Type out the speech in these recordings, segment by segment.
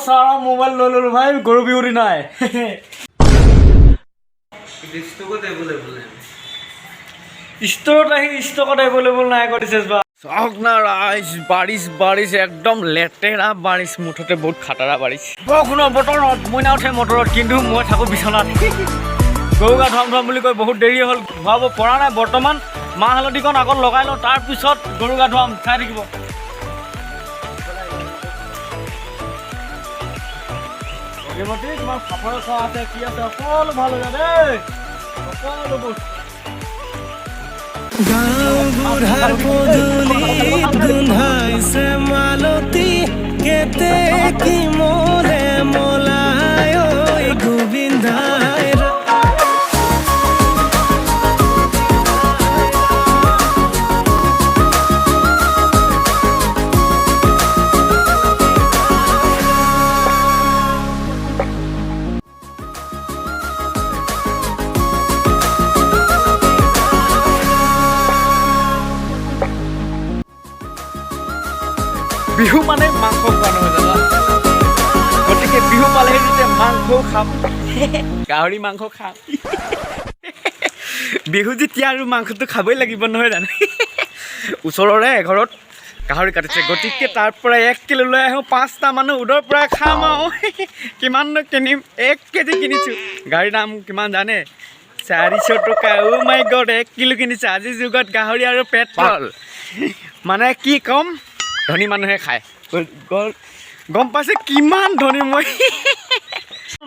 সাৰা mobile লইল ভাই গৰু বিউৰি নাই স্টোৰত আহি স্টকত এভেলেবল নাই কৰিছে বা চাওক না ৰাইজ বাৰিছ একদম লেতেৰা বাৰিছ মুঠতে বহুত খাটাৰা বাৰিছ বৰষুণৰ বতৰত মই নাউঠে মটৰত কিন্তু মই থাকোঁ বিচনাত গৰু গা ধুৱাম বুলি কৈ বহুত দেৰি হ'ল ধুৱাব পৰা নাই বৰ্তমান মাহ হালধিকণ আগত লগাই লওঁ তাৰপিছত গৰু গা ধুৱাম চাই থাকিব তোমাৰ সাফৰ খোৱা আছে কি আছে সকলো ভাল হৈ যায় দেই সকলো বস্তু গাঁও বুঢ়াৰ পদূলিত গোন্ধাইছে মালতী কেতে কি মৰে মলাই ঐ গোবিন্দাই বিহু মানে মাংস খোৱা নহয় জানা গতিকে বিহু পালেহি যেতিয়া মাংস খাম গাহৰি মাংস খাম বিহু যেতিয়া আৰু মাংসটো খাবই লাগিব নহয় জানো ওচৰৰে এঘৰত গাহৰি কাটিছে গতিকে তাৰ পৰা 1 কিলো লৈ আহোঁ 5টা মানুহ উদৰ পৰা খাম আৰু কিমাননো কিনিম 1 কেজি কিনিছোঁ গাহৰিৰ দাম কিমান জানে 400 টকা অ' মাই গড 1 কিলো কিনিছে আজিৰ যুগত গাহৰি আৰু পেট্ৰল মানে কি কম ধনী মানুহে খায় গম পাইছে কিমান ধনী মই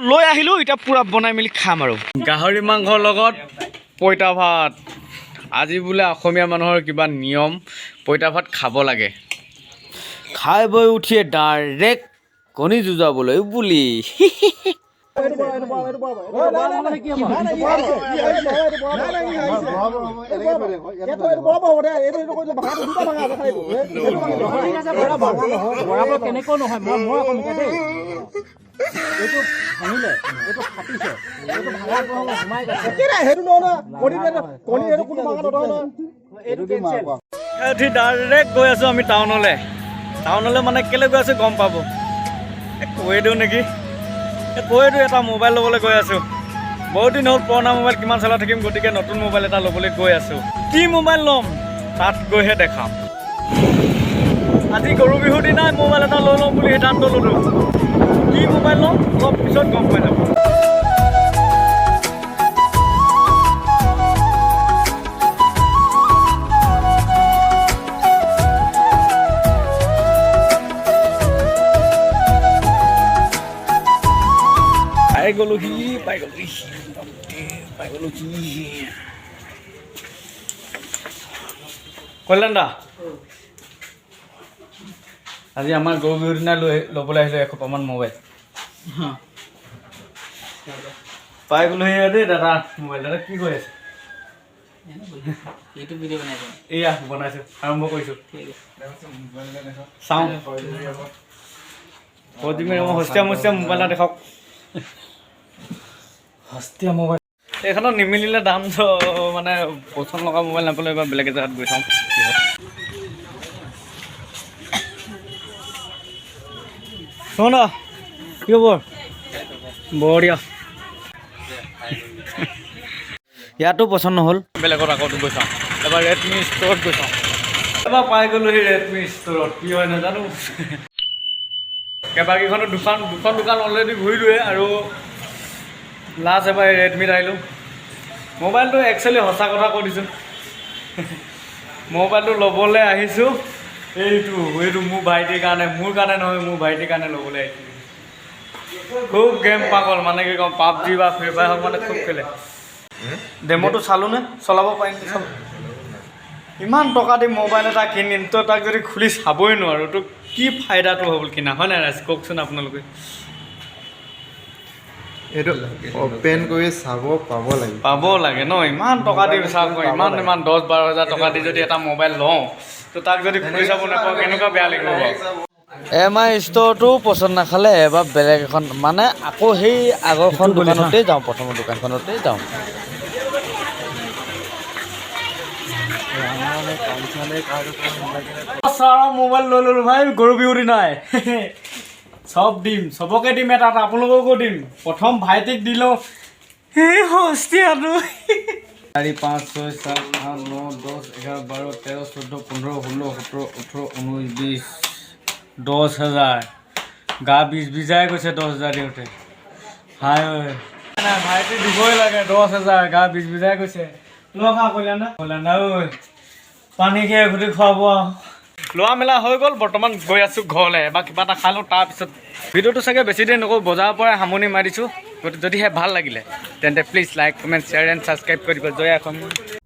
লৈ আহিলোঁ এতিয়া পূৰা বনাই মেলি খাম আৰু গাহৰি মাংসৰ লগত পইতা ভাত আজি বোলে অসমীয়া মানুহৰ কিবা নিয়ম পইতা ভাত খাব লাগে খাই বৈ উঠিয়ে ডাইৰেক্ট কণী যুঁজাবলৈ বুলি ডাইৰেক্ট গৈ আছোঁ আমি টাউনলৈ মানে কেলৈ গৈ আছোঁ গম পাব কৈ দিওঁ নেকি কৈ দিওঁ এটা মোবাইল ল'বলৈ গৈ আছোঁ বহুত দিন হ'ল পুৰণা মোবাইল কিমান চলাই থাকিম গতিকে নতুন মোবাইল এটা ল'বলৈ গৈ আছোঁ কি মোবাইল ল'ম তাত গৈহে দেখাম আজি গৰু বিহুৰ দিনাই মোবাইল এটা লৈ ল'ম বুলি সিদ্ধান্ত ল'লোঁ কি মোবাইল ল'ম অলপ পিছত গম পাই যাব পাই গ'লো কল্যাণ দা আজি আমাৰ গৰু বিহুৰ দিনা ল'বলৈ আহিলোঁ 100মান মোবাইল পাই গ'লোহি দেই দাদা মোবাইল দাদা কি কৰি আছে এয়া বনাইছোঁ আৰম্ভ কৰিছোঁ চাওঁ হস্তীয়া মোবাইল এটা দেখাওক হস্তীয়া মোবাইল এইখনত নিমিলিলে দামটো মানে পচন্দ লগা মোবাইল নাপালে এবাৰ বেলেগ জেগাত গৈ চাওঁ শুন কি খবৰ বঢ়িয়া ইয়াতো পচন্দ নহ'ল বেলেগত আকৌ গৈ চাওঁ এবাৰ ৰেডমি ষ্ট'ৰত গৈ চাওঁ এবাৰ পাই গ'লোঁ সেই ৰেডমি ষ্ট'ৰত কি হয় নাজানো কেইবাকেইখনো দুখন দোকান অলৰেডি ঘূৰিলোৱে আৰু লাষ্ট এবাৰ ৰেডমিত আহিলোঁ মোবাইলটো একচুৱেলি সঁচা কথা কৈ দিছোঁ মোবাইলটো ল'বলৈ আহিছোঁ এইটো মোৰ ভাইটিৰ কাৰণে মোৰ কাৰণে নহয় মোৰ ভাইটিৰ কাৰণে ল'বলৈ আহিছোঁ খুব গেম পাগল মানে কি ক'ম পাবজি বা ফ্ৰী ফায়াৰ হওক মানে খুব খেলে ডেম'টো চালোঁনে চলাব পাৰিম চব ইমান টকা দি মোবাইল এটা কিনিম তো তাক যদি খুলি চাবই নোৱাৰোঁ তো কি ফাইদাটো হ'ল কিনা হয় নাই ৰাইজ কওকচোন আপোনালোকে এইটো অপেন কৰি চাব পাব লাগে ন ইমান টকা দি চাওক ইমান 10-12 হাজাৰ টকা দি যদি এটা মোবাইল লওঁ তো তাক যদি খুলি চাব নাপাওঁ কেনেকুৱা বেয়া লাগিব MI ষ্ট'ৰটো পচন্দ নাখালে এবাৰ বেলেগ এখন মানে আকৌ সেই আগৰখন দোকানতেই যাওঁ প্ৰথমৰ দোকানখনতেই যাওঁ সাৰা মোবাইল লইল ভাই গৰু বিউৰি নাই চব দিম চবকে দিম এটা আপোনালোককো দিম প্ৰথম ভাইটিক দিলোঁ সেই হস্তিয়াটো 4 5 6 7 8 9 10 11 12 13 14 15 16 17 18 19 20 10,000 গা বিজ বিজাই গৈছে 10,000 দিওঁতে হাই ঐ নাই ভাইটি দিবই লাগে 10,000 গা বিজ বিজাই গৈছে লোৱা খা কইলা না ঐ পানী খেয়ে ঘুটি খুৱাব লোৱা মেলা হৈ গ'ল বৰ্তমান গৈ আছোঁ ঘৰলৈ এবাৰ কিবা এটা খালোঁ তাৰপিছত ভিডিঅ'টো চাগে বেছি দেৰি নকৰোঁ বজাৰৰ পৰাই সামৰণি মাৰিছোঁ যদিহে ভাল লাগিলে তেন্তে please like comment share and subscribe কৰি দিব জয় অসম